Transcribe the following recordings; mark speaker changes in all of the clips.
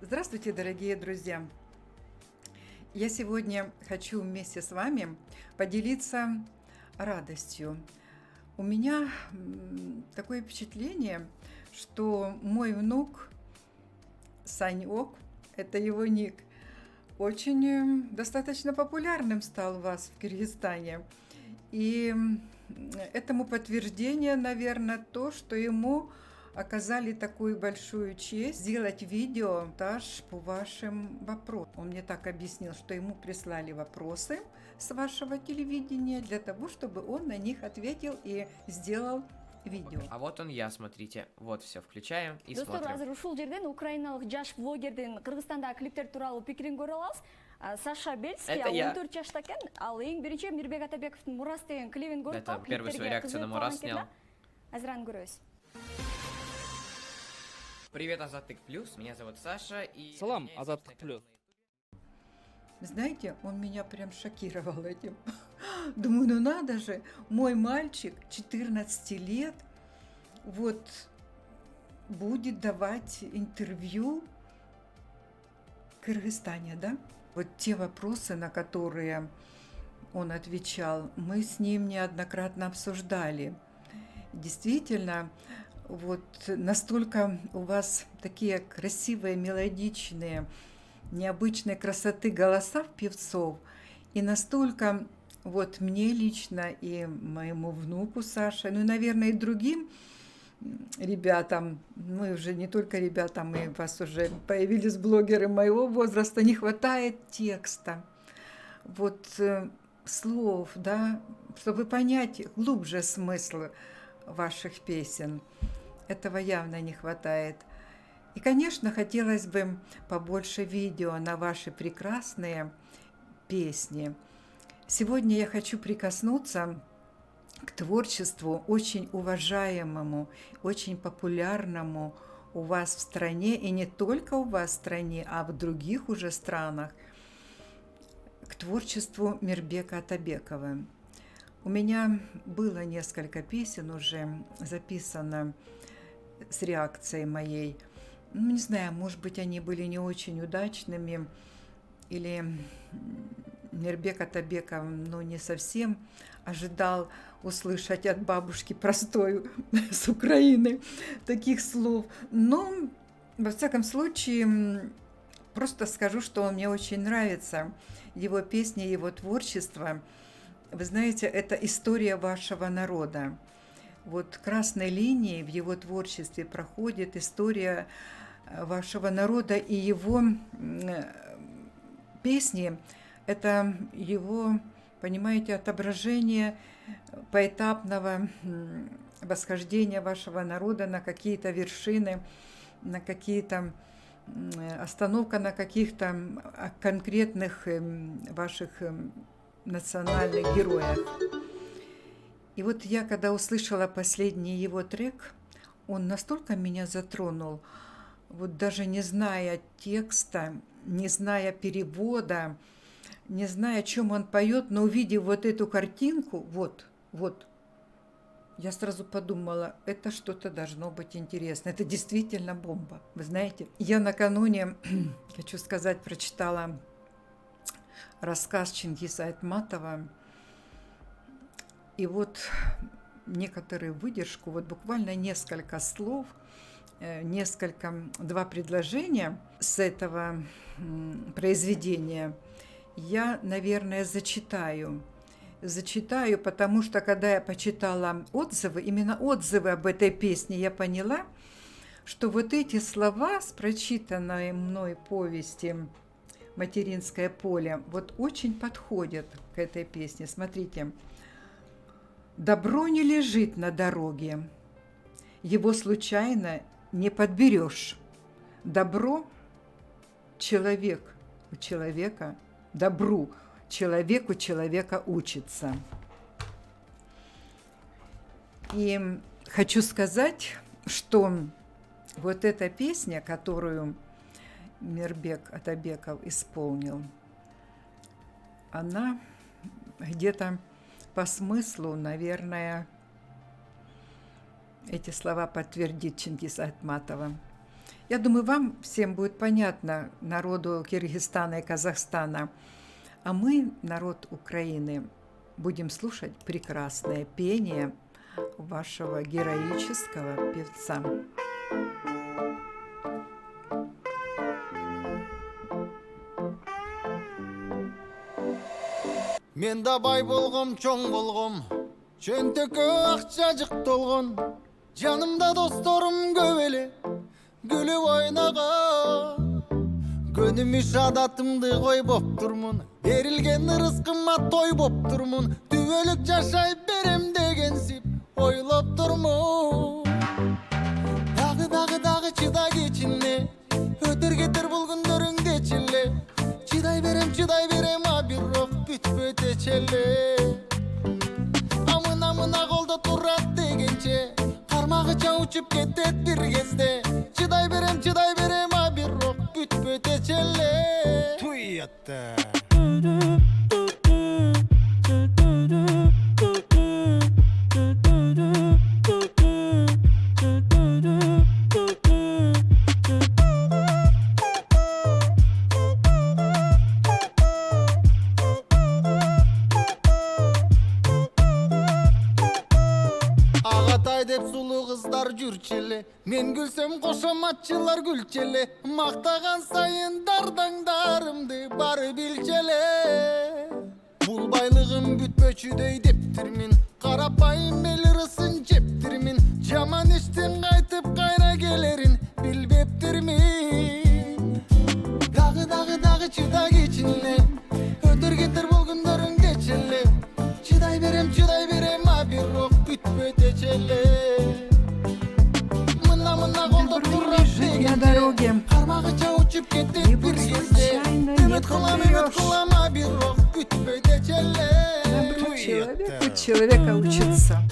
Speaker 1: Здравствуйте, дорогие друзья! Я сегодня хочу вместе с вами поделиться радостью. У меня такое впечатление, что мой внук Санек, это его ник, очень достаточно популярным стал у вас в Киргизстане. И этому подтверждение, наверное, то, что ему оказали такую большую честь сделать видео-монтаж по вашим вопросам. Он мне так объяснил, что ему прислали вопросы с вашего телевидения для того, чтобы он на них ответил и сделал видео.
Speaker 2: А вот он я, смотрите. Вот все, включаем и
Speaker 3: Достор,
Speaker 2: смотрим.
Speaker 3: азыр ушул жерден украиналық жаш блогердин Кыргызстандагы клиптер тууралуу пикирин көрө алабыз. Саша Бельский,
Speaker 2: Это я.
Speaker 3: 14 жашта экен. Ал эң биринчи Мирбек Атабековдун Мурас деген клибин көрүп
Speaker 2: Это
Speaker 3: калып,
Speaker 2: первая своя реакция на Мурас снял.
Speaker 3: Азыр аны көрөбүз.
Speaker 2: Привет, Азаттык Плюс. Меня зовут Саша и...
Speaker 4: Салам, Азаттык Плюс.
Speaker 1: Знаете, он меня прям шокировал этим. Думаю, ну надо же, мой мальчик 14 лет вот будет давать интервью в Кыргызстане, да? Вот те вопросы, на которые он отвечал, мы с ним неоднократно обсуждали. Действительно, вот настолько у вас такие красивые, мелодичные, необычной красоты голоса певцов, и настолько вот мне лично и моему внуку Саше, ну и, наверное, и другим ребятам, мы уже не только ребятам, и у вас уже появились блогеры моего возраста, не хватает текста, вот слов, да, чтобы понять глубже смысл ваших песен. Этого явно не хватает. И, конечно, хотелось бы побольше видео на ваши прекрасные песни. Сегодня я хочу прикоснуться к творчеству очень уважаемому, очень популярному у вас в стране, и не только у вас в стране, а в других уже странах, к творчеству Мирбека Атабекова. У меня было несколько песен уже записано с реакцией моей. Ну, не знаю, может быть, они были не очень удачными, или Мирбек Атабеков, ну, не совсем ожидал услышать от бабушки простой с Украины таких слов. Но, во всяком случае, просто скажу, что он мне очень нравится. Его песни, его творчество. Вы знаете, это история вашего народа. Вот красной линией в его творчестве проходит история вашего народа, и его песни – это его, понимаете, отображение поэтапного восхождения вашего народа на какие-то вершины, на какие-то остановка на каких-то конкретных ваших национальных героях. И вот я, когда услышала последний его трек, он настолько меня затронул, вот даже не зная текста, не зная перевода, не зная, о чем он поет, но увидев вот эту картинку, вот, я сразу подумала, это что-то должно быть интересно. Это действительно бомба, вы знаете. Я накануне, хочу сказать, прочитала рассказ Чингиза Айтматова, и вот некоторую выдержку, вот буквально несколько слов, два предложения с этого произведения я, наверное, зачитаю, потому что, когда я почитала отзывы, именно отзывы об этой песне, я поняла, что вот эти слова с прочитанной мной повести «Материнское поле» вот очень подходят к этой песне. Смотрите. «Добро не лежит на дороге, его случайно не подберешь. Добро человек у человека, добру человек у человека учится». И хочу сказать, что вот эта песня, которую Мирбек Атабеков исполнил, она где-то по смыслу, наверное, эти слова подтвердит Чингиз Айтматова. Я думаю, вам всем будет понятно, народу Киргизстана и Казахстана. А мы, народ Украины, будем слушать прекрасное пение вашего героического певца.
Speaker 4: Мен да бай болгом, чоң болгом, чөнтөккө акча жык толгон. Жанымда досторум көп эле, күлүп ойногон. Көнүм иш адатымды койбоп турмун, берилген ырыскыма той боп турмун. Түбөлүк жашай берем дегенсип ойлоп турмун. Дагы чыдай кечине, өтөр кетер бул күндөрүңдечиле. Чыдай берем, а бирок бүтпөйт эчеле. Амына колдо турат дегенче, кармагыча учуп кетет бир кезде. Чыдай берем, а бирок бүтпөйт эчеле. Туйятта. Агатай деп сулуу кыздар жүрчеле, мен күлсөм кошоматчылар күлчеле. Мактаган сайын дардаңдарымды бары билчеле. Бул байлыгым бүтпөчүдөй дептирмин, карапайым эл ырысын жептирмин. Жаман иштен кайтып кайра келерин билбептирмин. Дагы чыдай кечине, өтөр кетер бул күндөрүңдечеле. Чыдай берем, а бирок бүтпөйт эчеле. Мына колдо турат
Speaker 1: На дороге.
Speaker 4: кармагыча учуп кетет бир кезде. Үмүт кылам, а бирок бүтпөйт эчеле.
Speaker 1: Добру человеку человека учится.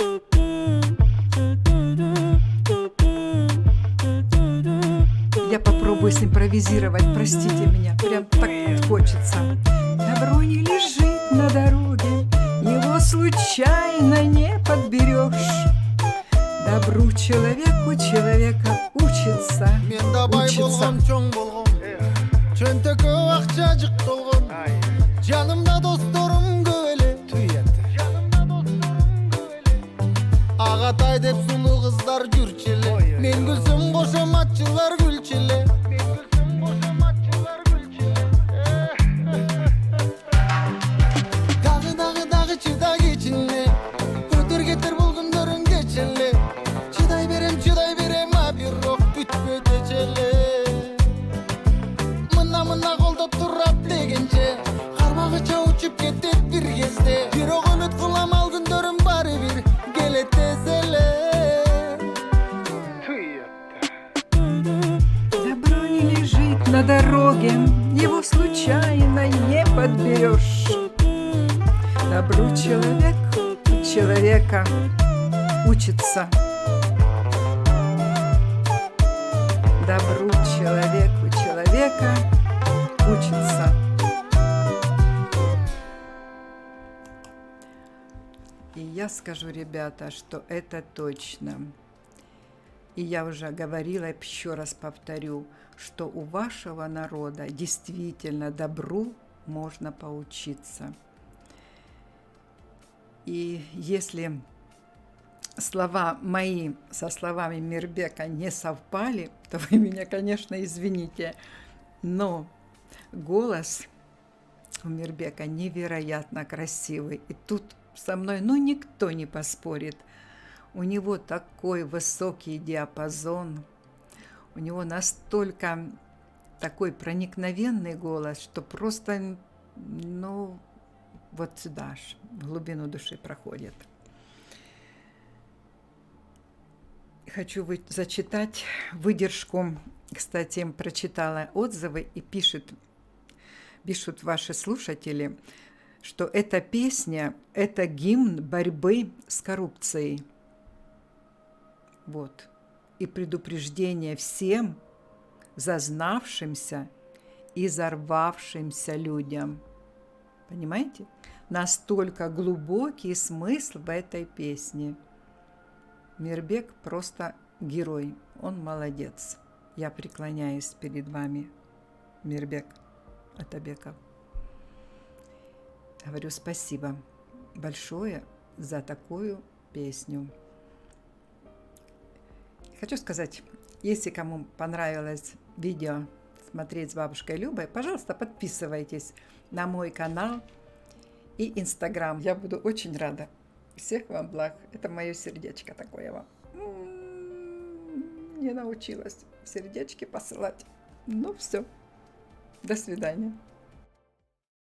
Speaker 1: Я попробую симпровизировать, простите меня, прям так хочется. Добро не лежит на дороге, его случайно не подберешь. Добру человеку человека учится.
Speaker 4: Мен да бай болгом, чоң болгом, чөнтөккө акча жык толгон. Жанымда досторум көп эле. Агатай деп сулуу кыздар жүрчеле, мен күлсөм кошоматчылар күлчеле. Дагы чыдай кечине, өтөр кетер бул күндөрүңдечеле. Чыдай берем, а бирок бүтпөйт эчеле. Мына колдо турат дегенче, кармагыча учуп кетет бир кезде. Бирок үмүт кылам, ал күндөрүм бары бир келет тез эле.
Speaker 1: Добро не лежит на дороге, его случайно не подберешь. Добру человека учится. Добру человека учится. И я скажу, ребята, что это точно. И я уже говорила, еще раз повторю, что у вашего народа действительно добру можно поучиться. И если слова мои со словами Мирбека не совпали, то вы меня, конечно, извините. Но голос у Мирбека невероятно красивый. И тут со мной, никто не поспорит. У него такой высокий диапазон. У него настолько такой проникновенный голос, что просто, вот сюда аж, в глубину души проходит. Хочу зачитать выдержку. Кстати, прочитала отзывы и пишут ваши слушатели, что эта песня – это гимн борьбы с коррупцией. Вот. И предупреждение всем зазнавшимся и зарвавшимся людям. Понимаете? Настолько глубокий смысл в этой песне. Мирбек просто герой, он молодец. я преклоняюсь перед вами, Мирбек Атабеков. Говорю спасибо большое за такую песню. Хочу сказать, если кому понравилось видео смотреть с бабушкой Любой, пожалуйста, подписывайтесь на мой канал и Инстаграм. Я буду очень рада. Всех вам благ. Это мое сердечко такое вам. Не научилась сердечки посылать. Ну все. До свидания.